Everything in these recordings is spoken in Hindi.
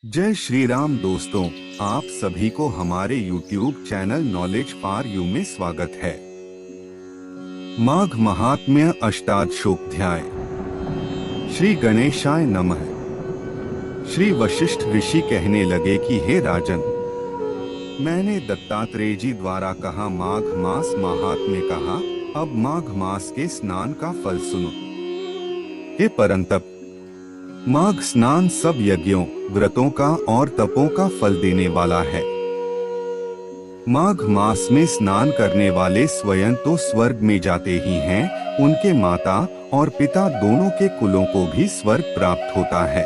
जय श्री राम दोस्तों, आप सभी को हमारे YouTube channel knowledge for you में स्वागत है। माघ महात्म्य अष्टादशोध्याय। श्री गणेशाय नमः। श्री वशिष्ठ ऋषि कहने लगे कि हे राजन, मैंने दत्तात्रेय जी द्वारा कहा माघ मास महात्म्य कहा, अब माघ मास के स्नान का फल सुनो। हे परंतप, माघ स्नान सब यज्ञों, व्रतों का और तपों का फल देने वाला है। माघ मास में स्नान करने वाले स्वयं तो स्वर्ग में जाते ही हैं, उनके माता और पिता दोनों के कुलों को भी स्वर्ग प्राप्त होता है।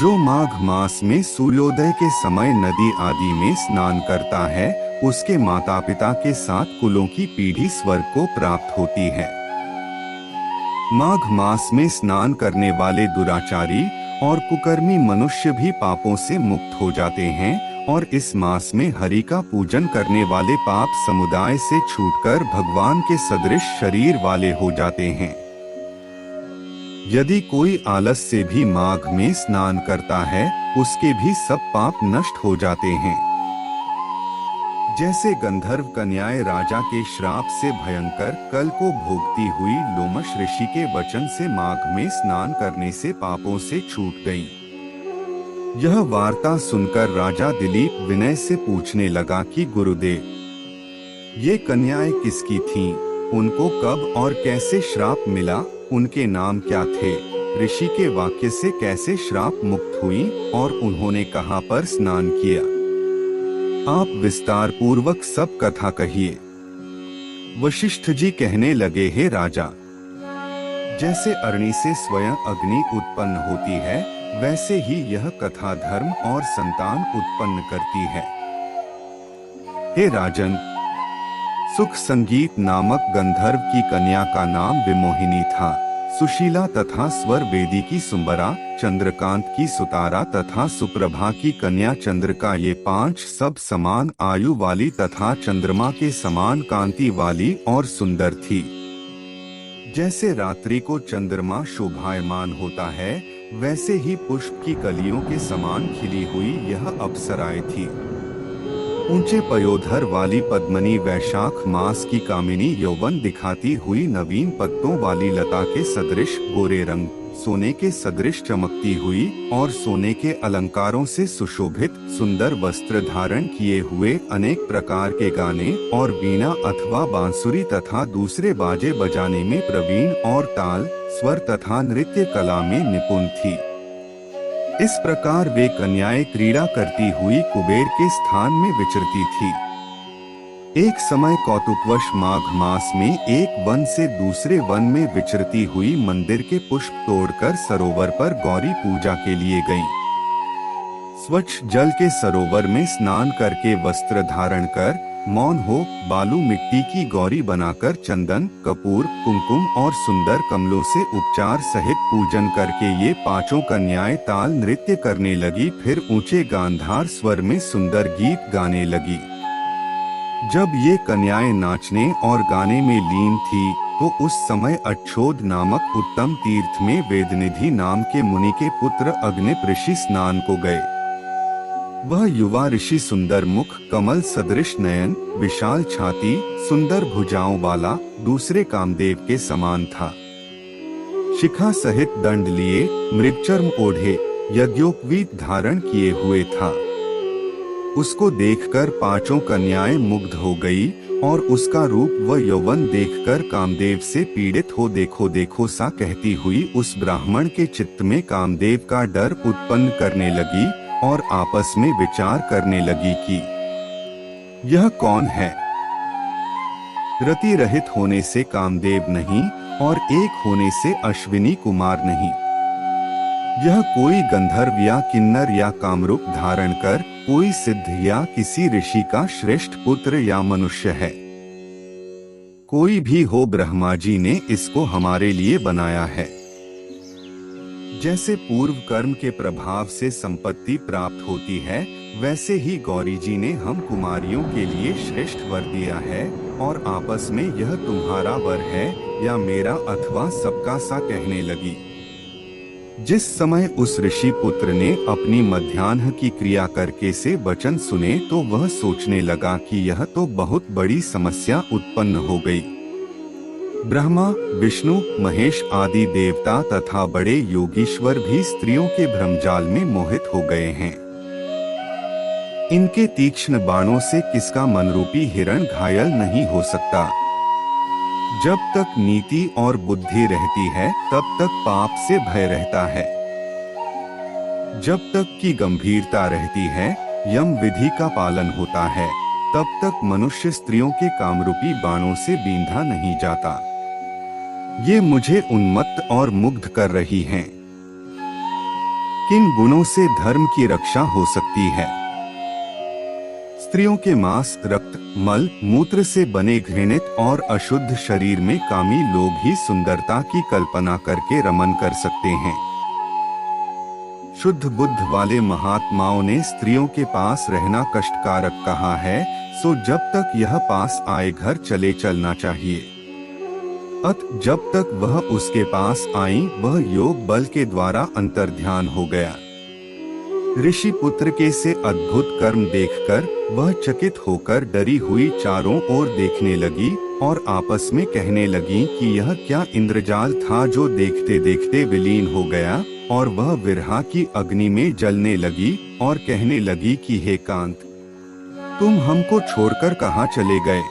जो माघ मास में सूर्योदय के समय नदी आदि में स्नान करता है, उसके माता पिता के साथ कुलों की पीढ़ी स्वर्ग को प्राप्त होती है। माघ मास में स्नान करने वाले दुराचारी और कुकर्मी मनुष्य भी पापों से मुक्त हो जाते हैं और इस मास में हरि का पूजन करने वाले पाप समुदाय से छूटकर भगवान के सदृश शरीर वाले हो जाते हैं। यदि कोई आलस से भी माघ में स्नान करता है, उसके भी सब पाप नष्ट हो जाते हैं। जैसे गंधर्व कन्याएं राजा के श्राप से भयंकर कल को भोगती हुई लोमश ऋषि के वचन से माघ में स्नान करने से पापों से छूट गईं। यह वार्ता सुनकर राजा दिलीप विनय से पूछने लगा कि गुरुदेव, ये कन्याएं किसकी थीं? उनको कब और कैसे श्राप मिला? उनके नाम क्या थे? ऋषि के वाक्य से कैसे श्राप मुक्त हुई और उन्होंने कहां पर स्नान किया? आप विस्तार पूर्वक सब कथा कहिए। वशिष्ठ जी कहने लगे, हे राजा, जैसे अग्नि से स्वयं अग्नि उत्पन्न होती है, वैसे ही यह कथा धर्म और संतान उत्पन्न करती है। हे राजन, सुख संगीत नामक गंधर्व की कन्या का नाम विमोहिनी था। सुशीला तथा स्वर वेदी की सुंबरा, चंद्रकांत की सुतारा तथा सुप्रभा की कन्या चंद्रिका, ये पांच सब समान आयु वाली तथा चंद्रमा के समान कांति वाली और सुंदर थी। जैसे रात्रि को चंद्रमा शोभायमान होता है, वैसे ही पुष्प की कलियों के समान खिली हुई यह अप्सराएं थी। ऊंचे पयोधर वाली पद्मनी वैशाख मास की कामिनी यौवन दिखाती हुई नवीन पत्तों वाली लता के सदृश गोरे रंग, सोने के सदृश चमकती हुई और सोने के अलंकारों से सुशोभित सुंदर वस्त्र धारण किए हुए, अनेक प्रकार के गाने और वीणा अथवा बांसुरी तथा दूसरे बाजे बजाने में प्रवीण और ताल, स्वर तथा नृत्य कला में निपुण थी। इस प्रकार वे कन्याएं क्रीड़ा करती हुई कुबेर के स्थान में विचरती थी। एक समय कौतुकवश माघ मास में एक वन से दूसरे वन में विचरती हुई मंदिर के पुष्प तोड़कर सरोवर पर गौरी पूजा के लिए गईं। स्वच्छ जल के सरोवर में स्नान करके वस्त्र धारण कर मौन हो बालू मिट्टी की गौरी बनाकर चंदन, कपूर, कुमकुम और सुंदर कमलों से उपचार सहित पूजन करके ये पांचों कन्याएं ताल नृत्य करने लगी। फिर ऊंचे गांधार स्वर में सुंदर गीत गाने लगी। जब ये कन्याएं नाचने और गाने में लीन थी, तो उस समय अच्छोद नामक उत्तम तीर्थ में वेदनिधि नाम के मुनि के पुत्र अग्निप ऋषि स्नान को गए। वह युवा ऋषि सुंदर मुख, कमल सदृश नयन, विशाल छाती, सुंदर भुजाओं वाला, दूसरे कामदेव के समान था। शिखा सहित दंड लिए, मृगचर्म ओढ़े, यज्ञोपवीत धारण किए हुए था। उसको देखकर पांचों कन्याएं मुग्ध हो गई और उसका रूप व यौवन देखकर कामदेव से पीड़ित हो देखो देखो सा कहती हुई उस ब्राह्मण के चित्त में कामदेव का डर उत्पन्न करने लगी और आपस में विचार करने लगी कि यह कौन है? रति रहित होने से कामदेव नहीं और एक होने से अश्विनी कुमार नहीं। यह कोई गंधर्व या किन्नर या कामरूप धारण कर कोई सिद्ध या किसी ऋषि का श्रेष्ठ पुत्र या मनुष्य है। कोई भी हो, ब्रह्मा जी ने इसको हमारे लिए बनाया है। जैसे पूर्व कर्म के प्रभाव से संपत्ति प्राप्त होती है, वैसे ही गौरी जी ने हम कुमारियों के लिए श्रेष्ठ वर दिया है और आपस में यह तुम्हारा वर है या मेरा अथवा सबका सा कहने लगी। जिस समय उस ऋषि पुत्र ने अपनी मध्याह्न की क्रिया करके से वचन सुने तो वह सोचने लगा कि यह तो बहुत बड़ी समस्या उत्पन्न हो गई। ब्रह्मा, विष्णु, महेश आदि देवता तथा बड़े योगीश्वर भी स्त्रियों के भ्रमजाल में मोहित हो गए हैं। इनके तीक्ष्ण बाणों से किसका मनरूपी हिरण घायल नहीं हो सकता। जब तक नीति और बुद्धि रहती है तब तक पाप से भय रहता है। जब तक की गंभीरता रहती है, यम विधि का पालन होता है, तब तक मनुष्य स्त्रियों के कामरूपी बाणों से बींधा नहीं जाता। ये मुझे उन्मत्त और मुग्ध कर रही हैं। किन गुणों से धर्म की रक्षा हो सकती है? स्त्रियों के मांस, रक्त, मल, मूत्र से बने घृणित और अशुद्ध शरीर में कामी लोग ही सुंदरता की कल्पना करके रमन कर सकते हैं। शुद्ध बुद्ध वाले महात्माओं ने स्त्रियों के पास रहना कष्टकारक कहा है, सो जब तक यह पास आए घर चले चलना चाहिए। अत जब तक वह उसके पास आई वह योग बल के द्वारा अंतर्ध्यान हो गया। ऋषि पुत्र के से अद्भुत कर्म देखकर वह चकित होकर डरी हुई चारों ओर देखने लगी और आपस में कहने लगी कि यह क्या इंद्रजाल था जो देखते देखते विलीन हो गया। और वह विरहा की अग्नि में जलने लगी और कहने लगी कि हे कांत, तुम हमको छोड़कर कहाँ चले गए?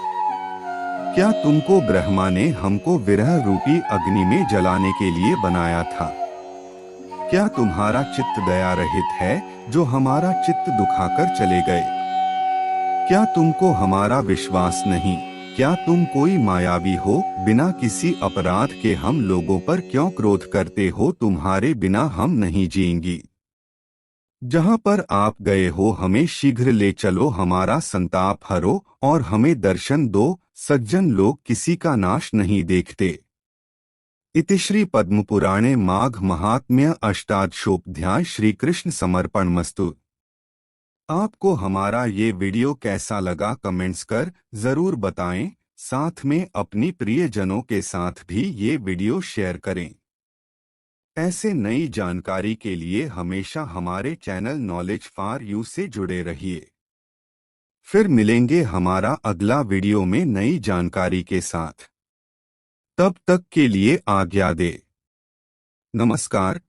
क्या तुमको ब्रह्मा ने हमको विरह रूपी अग्नि में जलाने के लिए बनाया था? क्या तुम्हारा चित्त दया रहित है जो हमारा चित्त दुखाकर चले गए? क्या तुमको हमारा विश्वास नहीं? क्या तुम कोई मायावी हो? बिना किसी अपराध के हम लोगों पर क्यों क्रोध करते हो? तुम्हारे बिना हम नहीं जिएंगी। जहाँ पर आप गए हो हमें शीघ्र ले चलो, हमारा संताप हरो और हमें दर्शन दो। सज्जन लोग किसी का नाश नहीं देखते। इति श्री पद्मपुराणे माघ महात्म्य अष्टादशोऽध्याय श्री कृष्ण समर्पणमस्तु। आपको हमारा ये वीडियो कैसा लगा कमेंट्स कर जरूर बताएं। साथ में अपनी प्रियजनों के साथ भी ये वीडियो शेयर करें। ऐसे नई जानकारी के लिए हमेशा हमारे चैनल नॉलेज फॉर यू से जुड़े रहिए। फिर मिलेंगे हमारा अगला वीडियो में नई जानकारी के साथ। तब तक के लिए आज्ञा दे। नमस्कार।